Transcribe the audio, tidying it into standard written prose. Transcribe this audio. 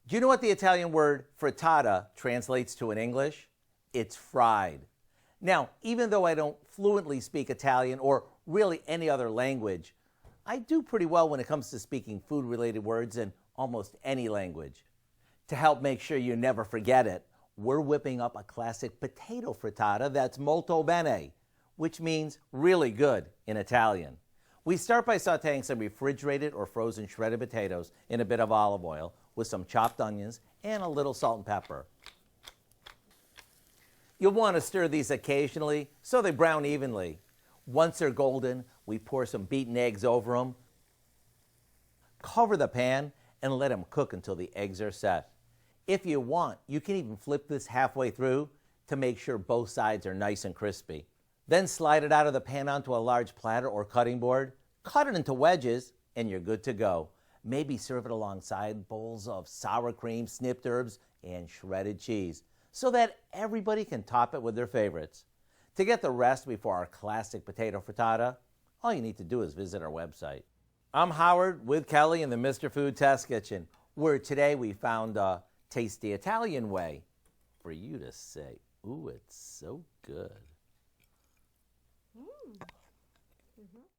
Do you know what the Italian word frittata translates to in English? It's fried. Now, even though I don't fluently speak Italian or really any other language, I do pretty well when it comes to speaking food-related words in almost any language. To help make sure you never forget it, we're whipping up a classic potato frittata that's molto bene, which means really good in Italian. We start by sauteing some refrigerated or frozen shredded potatoes in a bit of olive oil with some chopped onions and a little salt and pepper. You'll want to stir these occasionally so they brown evenly. Once they're golden, we pour some beaten eggs over them. Cover the pan and let them cook until the eggs are set. If you want, you can even flip this halfway through to make sure both sides are nice and crispy. Then slide it out of the pan onto a large platter or cutting board, cut it into wedges, and you're good to go. Maybe serve it alongside bowls of sour cream, snipped herbs, and shredded cheese so that everybody can top it with their favorites. To get the recipe for our classic potato frittata, all you need to do is visit our website. I'm Howard with Kelly in the Mr. Food Test Kitchen, where today we found a tasty Italian way for you to say, ooh, it's so good. Mm. Mm-hmm.